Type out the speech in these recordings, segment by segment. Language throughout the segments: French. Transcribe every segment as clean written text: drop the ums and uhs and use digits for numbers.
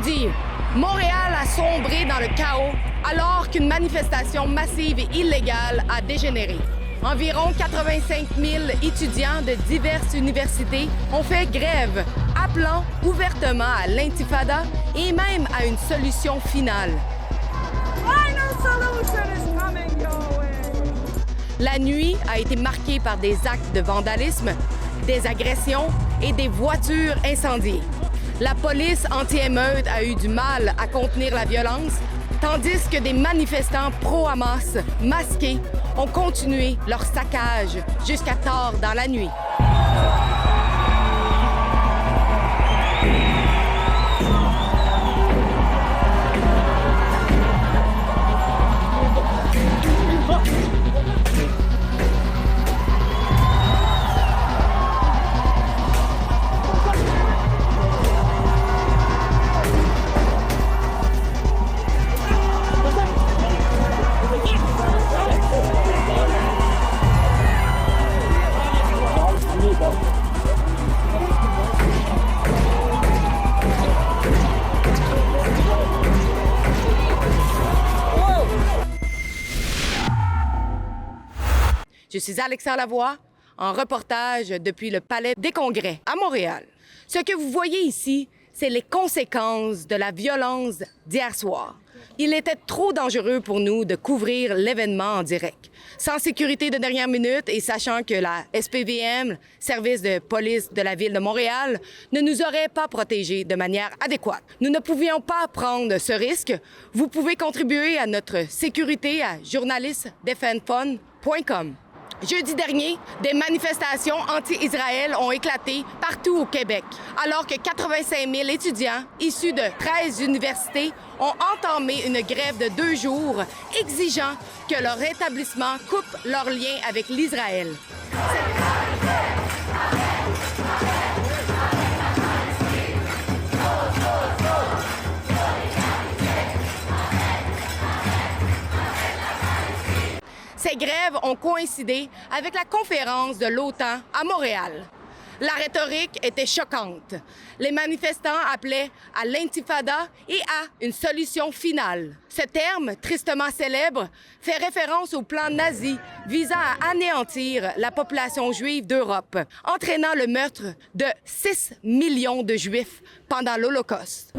Jeudi, Montréal a sombré dans le chaos alors qu'une manifestation massive et illégale a dégénéré. Environ 85 000 étudiants de diverses universités ont fait grève, appelant ouvertement à l'intifada et même à une solution finale. La nuit a été marquée par des actes de vandalisme, des agressions et des voitures incendiées. La police anti-émeute a eu du mal à contenir la violence, tandis que des manifestants pro-Hamas masqués ont continué leur saccage jusqu'à tard dans la nuit. Je suis Alexandre Lavoie, en reportage depuis le Palais des Congrès à Montréal. Ce que vous voyez ici, c'est les conséquences de la violence d'hier soir. Il était trop dangereux pour nous de couvrir l'événement en direct. Sans sécurité de dernière minute et sachant que la SPVM, service de police de la Ville de Montréal, ne nous aurait pas protégés de manière adéquate. Nous ne pouvions pas prendre ce risque. Vous pouvez contribuer à notre sécurité à journalistdefendfund.com. Jeudi dernier, des manifestations anti-Israël ont éclaté partout au Québec, alors que 85 000 étudiants issus de 13 universités ont entamé une grève de 2 jours, exigeant que leur établissement coupe leurs liens avec l'Israël. Ces grèves ont coïncidé avec la conférence de l'OTAN à Montréal. La rhétorique était choquante. Les manifestants appelaient à l'intifada et à une solution finale. Ce terme, tristement célèbre, fait référence au plan nazi visant à anéantir la population juive d'Europe, entraînant le meurtre de 6 millions de Juifs pendant l'Holocauste.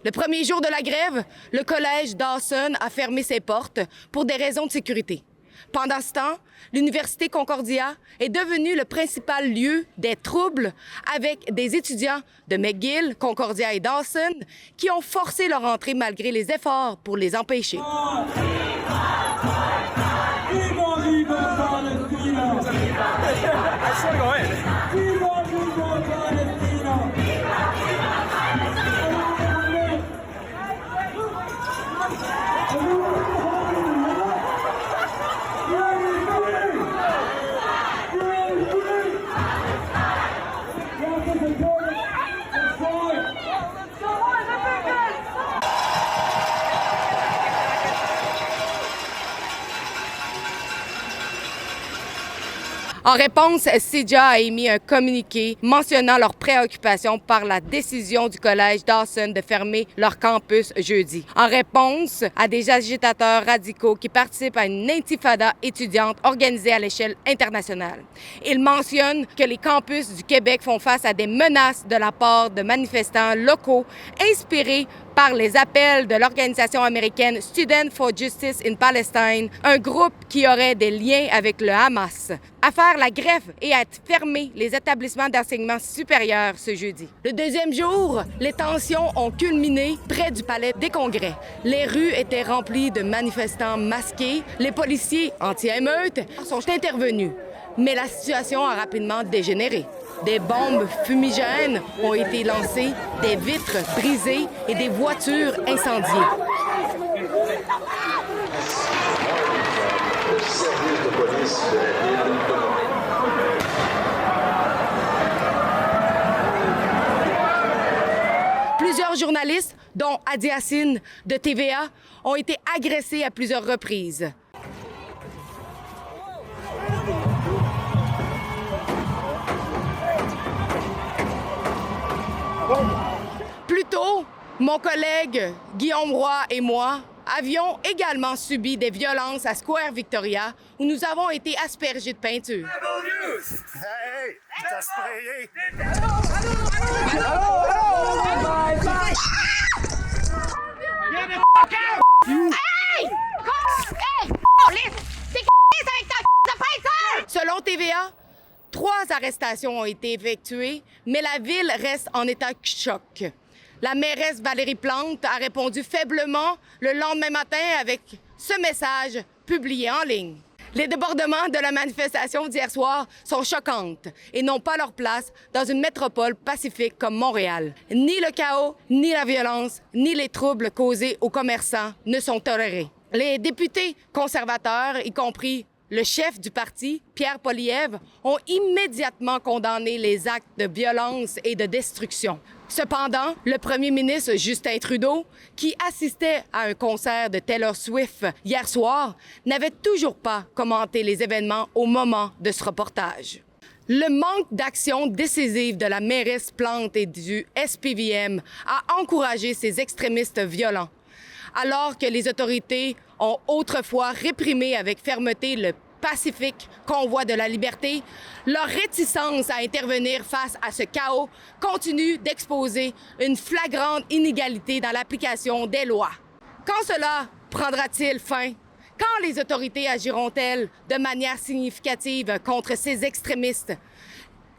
Le premier jour de la grève, le collège Dawson a fermé ses portes pour des raisons de sécurité. Pendant ce temps, l'Université Concordia est devenue le principal lieu des troubles avec des étudiants de McGill, Concordia et Dawson qui ont forcé leur entrée malgré les efforts pour les empêcher. En réponse, CEDIA a émis un communiqué mentionnant leur préoccupation par la décision du collège Dawson de fermer leur campus jeudi. En réponse à des agitateurs radicaux qui participent à une intifada étudiante organisée à l'échelle internationale. Il mentionne que les campus du Québec font face à des menaces de la part de manifestants locaux inspirés par les appels de l'organisation américaine Students for Justice in Palestine, un groupe qui aurait des liens avec le Hamas, à faire la grève et à fermer les établissements d'enseignement supérieur ce jeudi. Le deuxième jour, les tensions ont culminé près du Palais des Congrès. Les rues étaient remplies de manifestants masqués. Les policiers anti-émeute sont intervenus. Mais la situation a rapidement dégénéré. Des bombes fumigènes ont été lancées, des vitres brisées et des voitures incendiées. journalistes, dont Adi Yassine de TVA, ont été agressés à plusieurs reprises. Plus tôt, mon collègue Guillaume Roy et moi avions également subi des violences à Square Victoria où nous avons été aspergés de peinture. Hey, t'as sprayé! Selon TVA, 3 arrestations ont été effectuées, mais la ville reste en état de choc. La mairesse Valérie Plante a répondu faiblement le lendemain matin avec ce message publié en ligne. Les débordements de la manifestation d'hier soir sont choquantes et n'ont pas leur place dans une métropole pacifique comme Montréal. Ni le chaos, ni la violence, ni les troubles causés aux commerçants ne sont tolérés. Les députés conservateurs, y compris le chef du parti, Pierre Poilievre, ont immédiatement condamné les actes de violence et de destruction. Cependant, le premier ministre Justin Trudeau, qui assistait à un concert de Taylor Swift hier soir, n'avait toujours pas commenté les événements au moment de ce reportage. Le manque d'action décisive de la mairesse Plante et du SPVM a encouragé ces extrémistes violents. Alors que les autorités ont autrefois réprimé avec fermeté le pacifique convoi de la liberté, leur réticence à intervenir face à ce chaos continue d'exposer une flagrante inégalité dans l'application des lois. Quand cela prendra-t-il fin? Quand les autorités agiront-elles de manière significative contre ces extrémistes?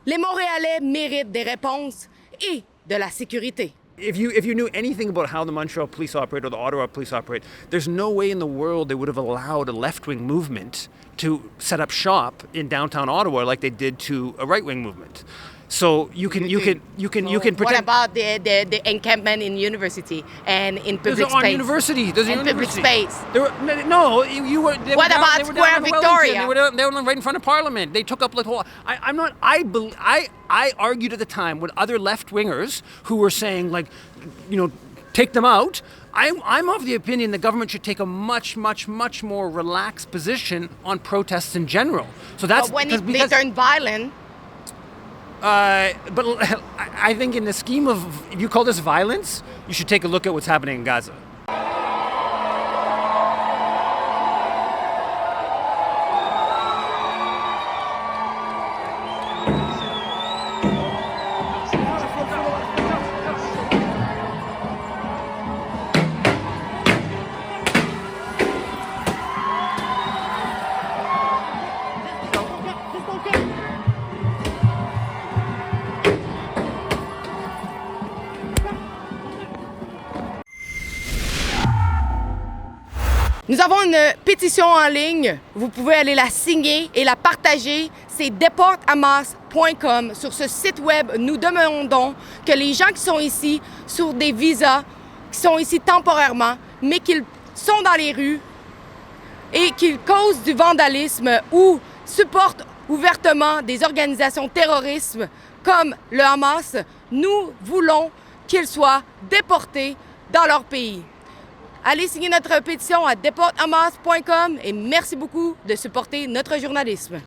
Les Montréalais méritent des réponses et de la sécurité. If you knew anything about how the Montreal police operate or the Ottawa police operate, there's no way in the world they would have allowed a left-wing movement to set up shop in downtown Ottawa like they did to a right-wing movement. So you can pretend. What about the encampment in university and in public Those are on space? university. Those are In public university. space. They were, no, you were. They What were down, about they were Square down in Victoria? Wellington. They were right in front of Parliament. They took up like whole. I'm not. I argued at the time with other left wingers who were saying like, take them out. I'm of the opinion the government should take a much more relaxed position on protests in general. So that's But when they turn violent, but I think in the scheme of, if you call this violence, you should take a look at what's happening in Gaza. nous avons une pétition en ligne. Vous pouvez aller la signer et la partager. C'est deporthamas.com. Sur ce site web, nous demandons que les gens qui sont ici sur des visas, qui sont ici temporairement, mais qui sont dans les rues et qui causent du vandalisme ou supportent ouvertement des organisations terroristes comme le Hamas, nous voulons qu'ils soient déportés dans leur pays. Allez signer notre pétition à deporthamas.com et merci beaucoup de supporter notre journalisme.